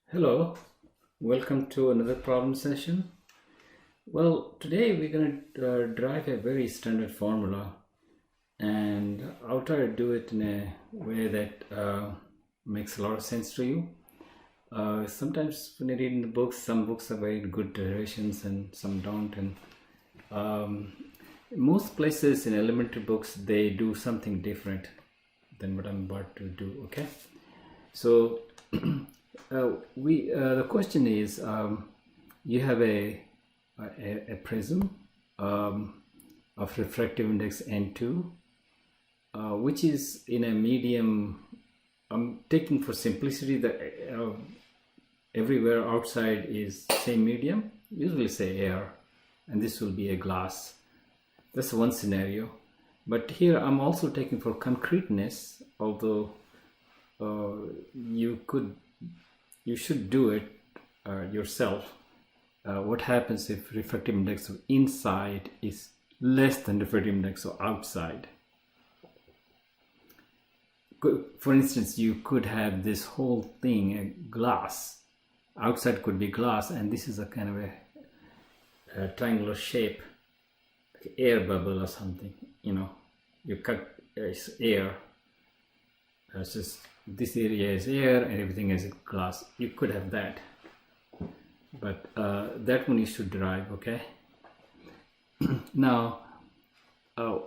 Hello, welcome to another problem session. Well, today we're going to derive a very standard formula, and I'll try to do it in a way that makes a lot of sense to you. Sometimes when you read in the books, some books are very good derivations and some don't, and most places in elementary books they do something different than what I'm about to do. Okay, so the question is, you have a prism of refractive index n2, which is in a medium. I'm taking for simplicity that everywhere outside is same medium, usually say air, and this will be a glass. That's one scenario. But here I'm also taking for concreteness, although you should do it yourself. What happens if refractive index of inside is less than refractive index of outside? For instance, you could have this whole thing a glass. Outside could be glass, and this is a kind of a triangular shape, like air bubble or something. You cut air. It's just this area is air and everything is glass. You could have that, but that one you should derive. Okay. Now,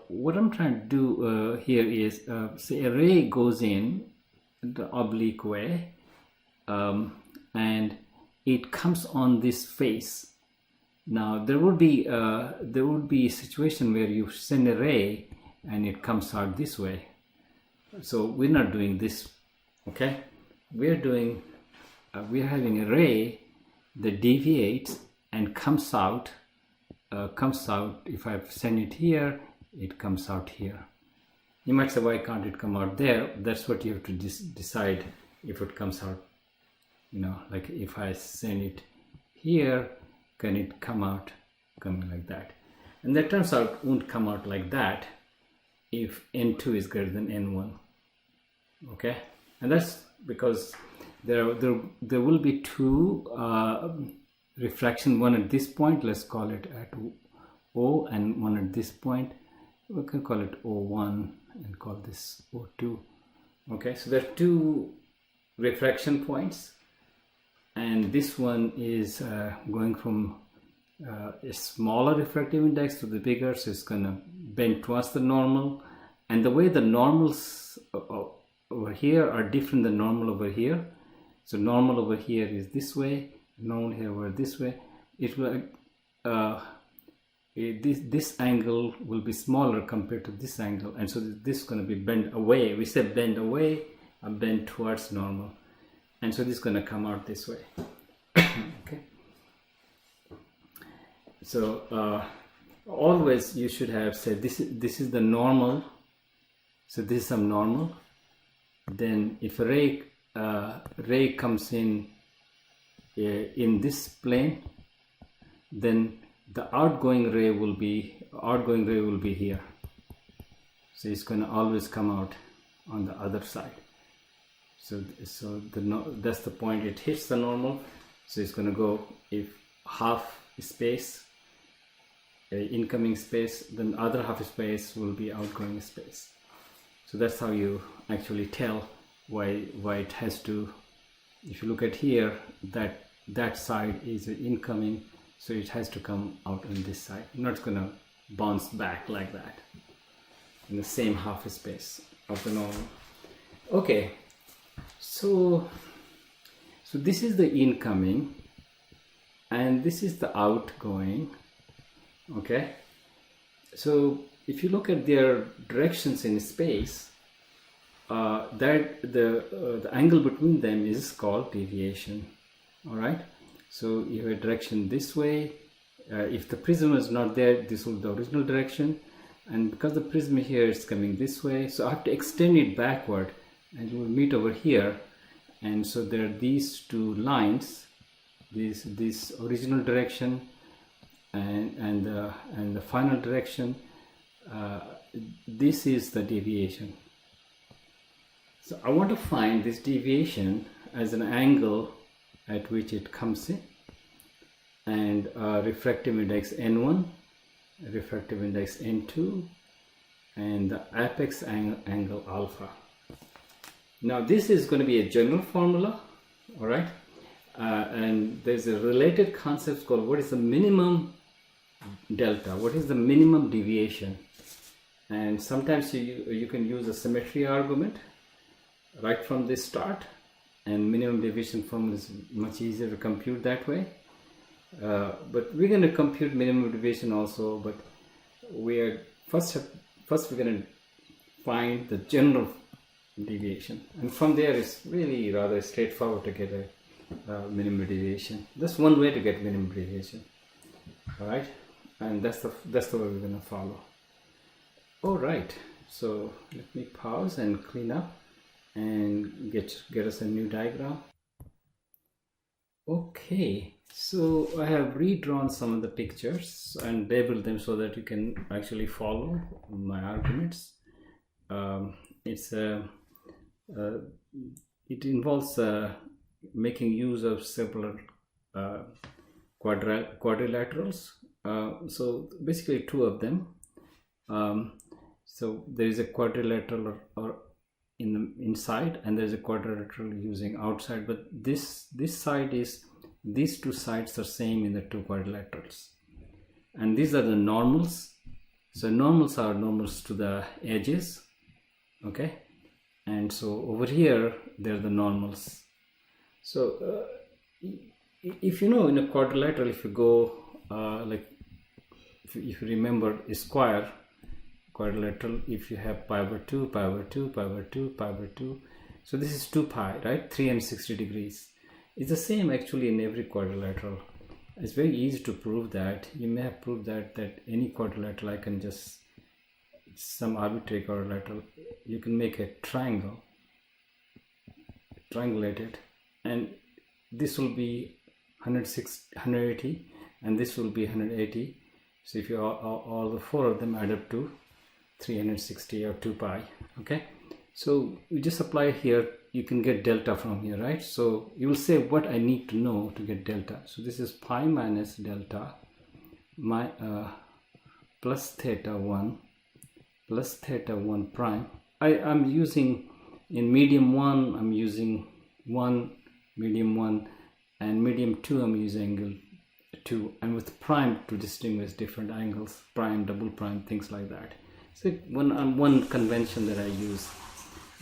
what I'm trying to do here is, say a ray goes in the oblique way, and it comes on this face. Now there would be a situation where you send a ray and it comes out this way. So we're not doing this. Okay, we're having a ray that deviates and comes out. If I send it here, it comes out here. You might say, why can't it come out there? That's what you have to decide if it comes out. Like if I send it here, can it come out coming like that? And that turns out won't come out like that if n2 is greater than n1. Okay, and that's because there will be two refraction, one at this point, let's call it at O, and one at this point, we can call it O1 and call this O2. Okay, so there are two refraction points, and this one is going from a smaller refractive index to the bigger, so it's going to bend towards the normal, and the way the normals over here are different than normal over here. So normal over here is this way, normal here over this way. It will this angle will be smaller compared to this angle, and so this is going to be bent away. We say bend away and bend towards normal, and so this is going to come out this way. Okay, so always you should have said this is the normal. So this is some normal. Then if a ray comes in this plane, then the outgoing ray will be here. So it's going to always come out on the other side. So that's the point. It hits the normal, so it's going to go, if half space incoming space, then other half space will be outgoing space. So that's how you actually tell why it has to. If you look at here, that side is incoming, so it has to come out on this side. Not going to bounce back like that in the same half space of the normal. Okay, so this is the incoming and this is the outgoing. Okay, so if you look at their directions in space, the angle between them is called deviation. All right, so you have a direction this way. If the prism is not there, this will be the original direction, and because the prism here is coming this way, so I have to extend it backward, and you will meet over here. And so there are these two lines, this original direction and the final direction. This is the deviation. So I want to find this deviation as an angle at which it comes in, and refractive index n1, refractive index n2, and the apex angle alpha. Now this is going to be a general formula, all right, and there's a related concept called what is the minimum delta, what is the minimum deviation. And sometimes you can use a symmetry argument right from the start, and minimum deviation formula is much easier to compute that way. But we're going to compute minimum deviation also, but we are first we're going to find the general deviation, and from there it's really rather straightforward to get a minimum deviation. That's one way to get minimum deviation, all right, and that's the way we're going to follow. All right, so let me pause and clean up and get us a new diagram. Okay, so I have redrawn some of the pictures and labeled them so that you can actually follow my arguments. It involves making use of several quadrilaterals. So basically two of them. So there is a quadrilateral or in the inside, and there is a quadrilateral using outside. But this side is, these two sides are same in the two quadrilaterals, and these are the normals. So normals are normals to the edges, okay, and so over here they're the normals. So if you know, in a quadrilateral, if you go like if you remember a square quadrilateral, if you have pi over 2, pi over 2, pi over 2, pi over 2, so this is 2 pi, right? 360 degrees. It's the same actually in every quadrilateral. It's very easy to prove that. You may have proved that any quadrilateral, I can just, some arbitrary quadrilateral, you can make a triangle, triangulate it, and this will be 180, and this will be 180. So if you all the four of them add up to 360 or 2 pi, okay. So you just apply here, you can get delta from here, right? So you will say what I need to know to get delta. So this is pi minus delta plus theta 1 plus theta 1 prime. I'm using, in medium 1 I'm using 1, medium 1, and medium 2 I'm using angle 2, and with prime to distinguish different angles, prime, double prime, things like that. So one convention that I use,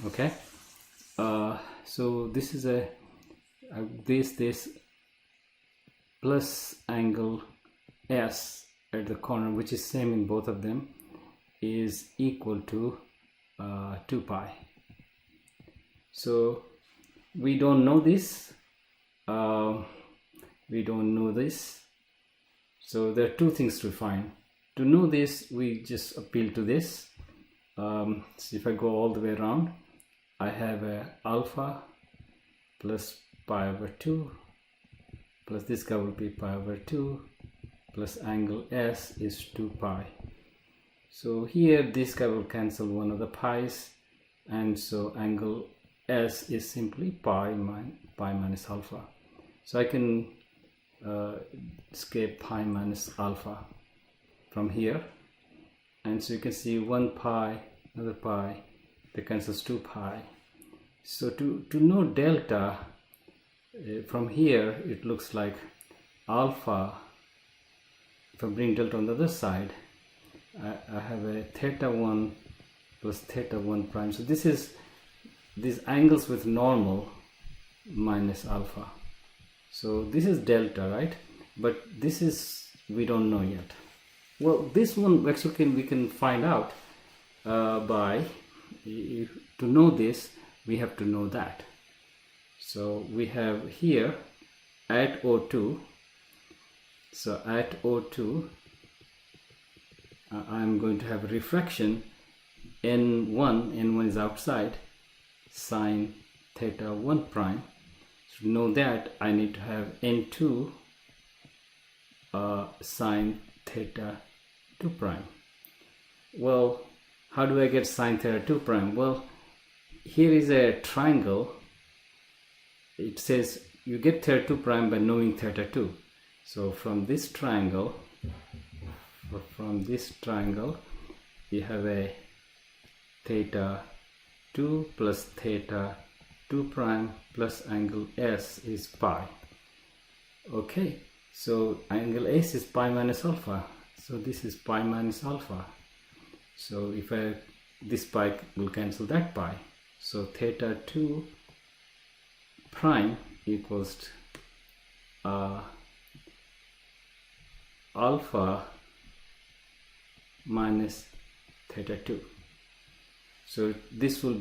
okay. So this is this plus angle S at the corner, which is same in both of them, is equal to 2 pi. So we don't know this, we don't know this. So there are two things to find. To know this, we just appeal to this. So if I go all the way around, I have a alpha plus pi over 2 plus this guy will be pi over 2 plus angle S is 2 pi. So here this guy will cancel one of the pi's, and so angle S is simply pi minus alpha. So I can escape pi minus alpha from here, and so you can see 1 pi, another pi, that cancels 2 pi. So to know delta from here, it looks like alpha, if I bring delta on the other side, I have a theta 1 plus theta 1 prime. So this is these angles with normal minus alpha. So this is delta, right? But this is, we don't know yet. Well, this one actually we can find out by, to know this, we have to know that. So we have here at O2, so at O2, I'm going to have refraction N1 is outside, sine theta 1 prime. So to know that, I need to have N2 sine theta 2 prime. Well, how do I get sine theta 2 prime? Well, here is a triangle. It says you get theta 2 prime by knowing theta 2. So from this triangle, you have a theta 2 plus theta 2 prime plus angle S is pi. Okay, so angle S is pi minus alpha. So this is pi minus alpha. So if this pi will cancel that pi. So theta 2 prime equals alpha minus theta 2. So this will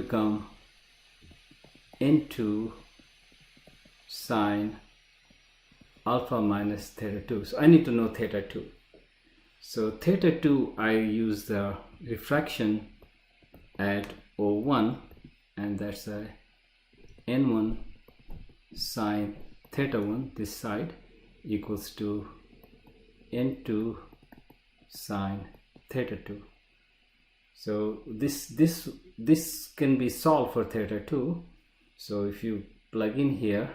become n2 sine alpha minus theta 2. So I need to know theta 2. So theta 2, I use the refraction at O1, and that's a n1 sine theta 1, this side, equals to n2 sine theta 2. So this can be solved for theta 2. So if you plug in here,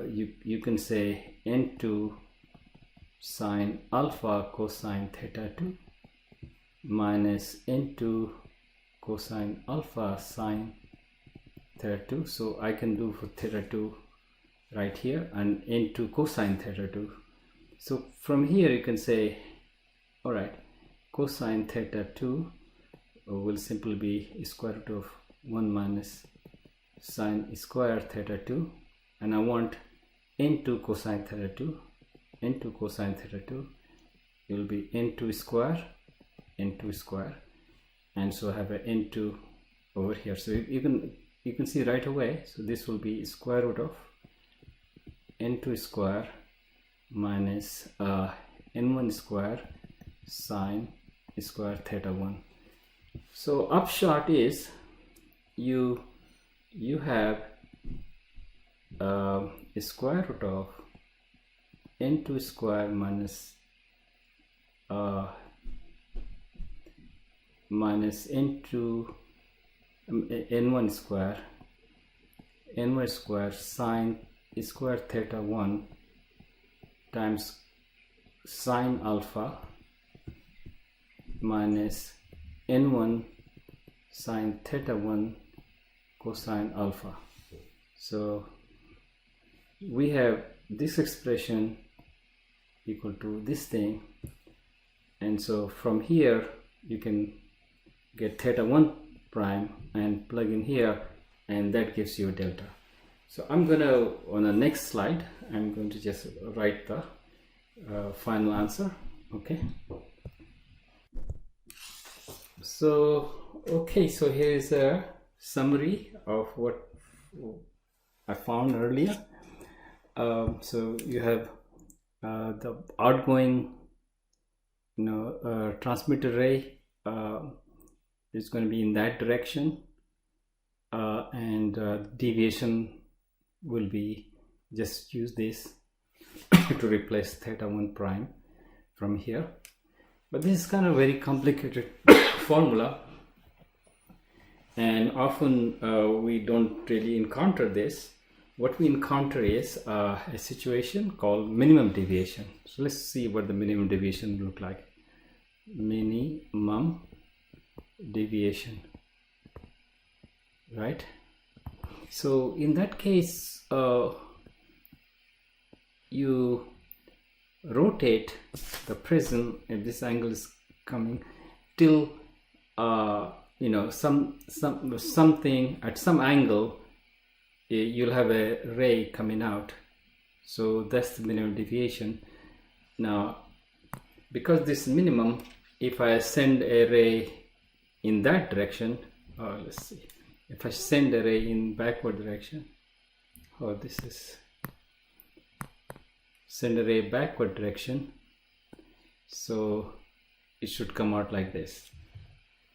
you can say n2 sine alpha cosine theta 2 minus n2 cosine alpha sine theta 2. So I can do for theta 2 right here, and n2 cosine theta 2. So from here you can say, all right, cosine theta 2 will simply be square root of 1 minus sine square theta 2, and I want n2 cosine theta 2. n2 cosine theta 2 will be n2 square, and so I have a n2 over here. So you can see right away. So this will be square root of n2 square minus n1 square sine square theta 1. So upshot is you have a square root of n2 square minus n1 square sine square theta 1 times sine alpha minus n1 sine theta 1 cosine alpha. So we have this expression equal to this thing, and so from here you can get theta 1 prime and plug in here, and that gives you delta. So I'm gonna, on the next slide, I'm going to just write the final answer. Okay, so so here is a summary of what I found earlier. So you have the outgoing transmitter ray is going to be in that direction, and deviation will be, just use this to replace theta 1 prime from here. But this is kind of very complicated formula, and often we don't really encounter this. What we encounter is a situation called minimum deviation. So let's see what the minimum deviation look like. Minimum deviation, right? So in that case, you rotate the prism at this angle is coming till something at some angle you'll have a ray coming out. So that's the minimum deviation. Now because this minimum, if I send a ray in that direction, let's see, if I send a ray in backward direction, this is send a ray backward direction, so it should come out like this.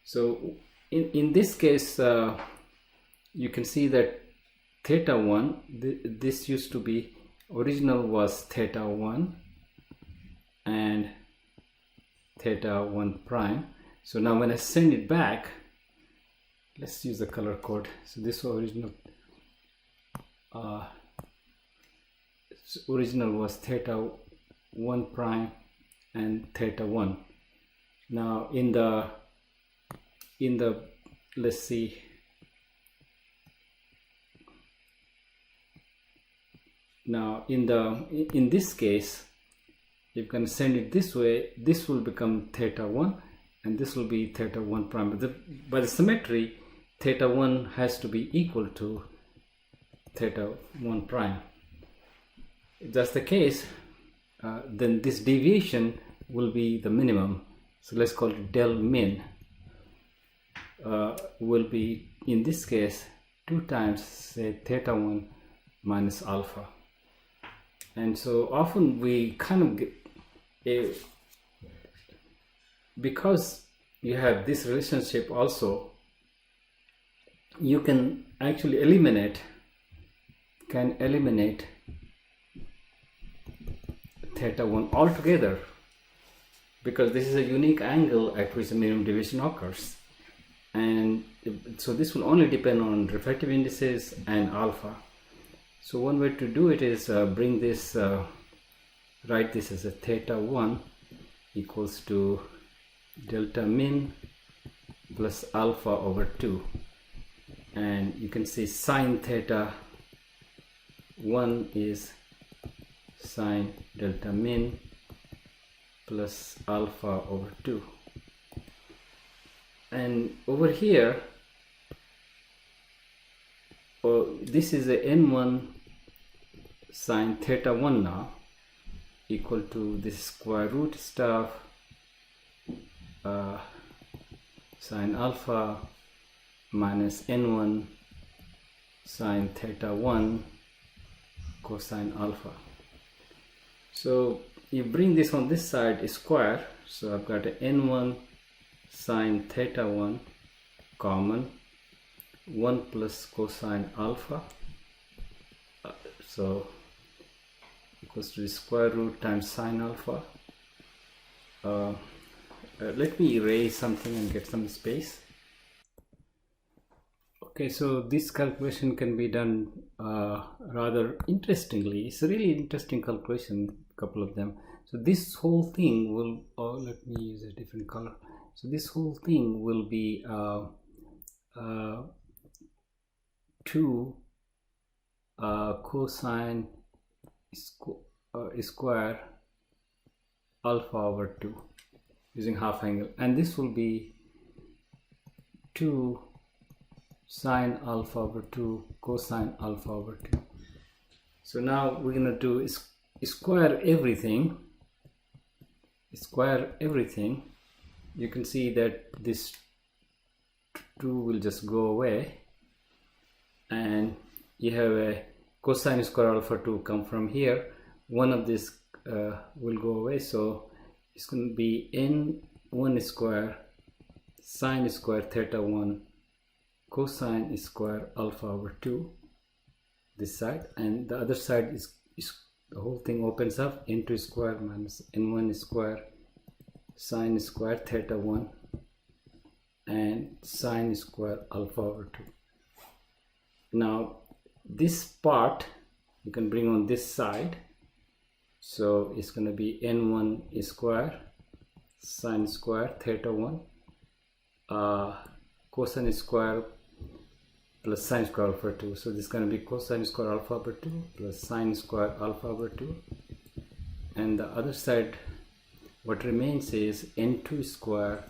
So in this case, you can see that theta 1, this used to be, original was theta 1 and theta 1 prime. So now when I send it back, let's use the color code. So this original was theta 1 prime and theta 1. Now in the let's see, now in this case, you can send it this way, this will become theta 1 and this will be theta 1 prime. But by the symmetry, theta 1 has to be equal to theta 1 prime. If that's the case, then this deviation will be the minimum. So let's call it del min. Will be, in this case, 2 times, say, theta 1 minus alpha. And so often we kind of get because you have this relationship also, you can actually eliminate theta 1 altogether, because this is a unique angle at which the minimum deviation occurs. And so this will only depend on refractive indices and alpha. So one way to do it is bring this, write this as a theta 1 equals to delta min plus alpha over 2. And you can see sine theta 1 is sine delta min plus alpha over 2. And over here, this is a n1 sine theta 1 now, equal to this square root stuff sine alpha minus n1 sine theta 1 cosine alpha. So you bring this on this side square, so I've got a n1 sine theta 1 common, 1 plus cosine alpha, so equals to the square root times sine alpha. Let me erase something and get some space. Okay, so this calculation can be done rather interestingly. It's a really interesting calculation, a couple of them. So this whole thing will, let me use a different color. So this whole thing will be 2 cosine square alpha over 2 using half angle, and this will be 2 sine alpha over 2 cosine alpha over 2. So now we're going to do square everything. You can see that this 2 will just go away, and you have a cosine square alpha 2 come from here. One of this will go away, so it's going to be n1 square sine square theta 1 cosine square alpha over 2, this side, and the other side is the whole thing opens up, n2 square minus n1 square sine square theta 1 and sine square alpha over 2. Now this part you can bring on this side, so it's going to be n1 square sine square theta 1 cosine square plus sine square alpha 2. So this is going to be cosine square alpha over 2 plus sine square alpha over 2, and the other side what remains is n2 square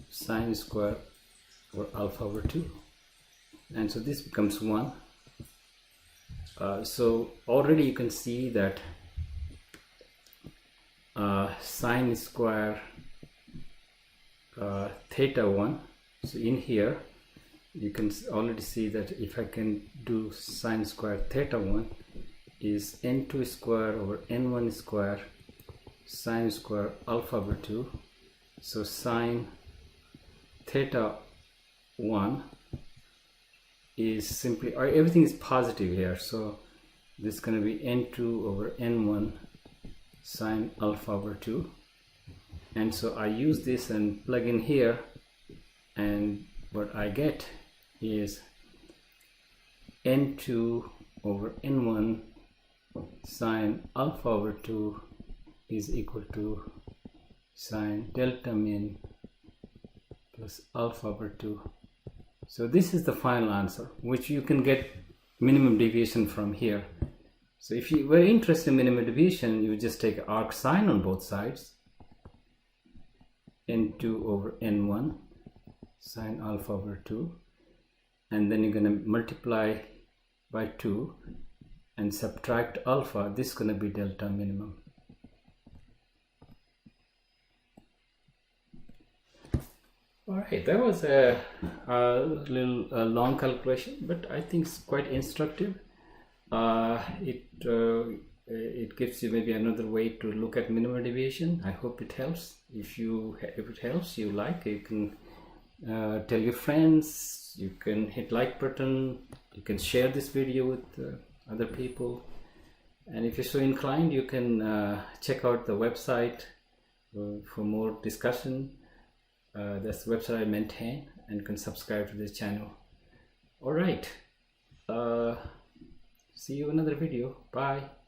sine square or alpha over 2, and so this becomes 1. So already you can see that sine square theta 1, so in here you can already see that if I can do sine square theta 1 is n2 square over n1 square sine square alpha over 2. So sine theta 1 is simply, everything is positive here, so this is going to be n2 over n1 sine alpha over 2, and so I use this and plug in here, and what I get is n2 over n1 sine alpha over 2 is equal to sine delta min plus alpha over 2. So this is the final answer, which you can get minimum deviation from here. So if you were interested in minimum deviation, you would just take arc sine on both sides, n2 over n1 sine alpha over 2, and then you're going to multiply by 2 and subtract alpha. This is going to be delta minimum. Alright, that was a little long calculation, but I think it's quite instructive. It gives you maybe another way to look at minimum deviation. I hope it helps. If it helps you, you can tell your friends, you can hit like button, you can share this video with other people, and if you're so inclined, you can check out the website for more discussion. That's the website I maintain, and you can subscribe to this channel. Alright, see you in another video. Bye.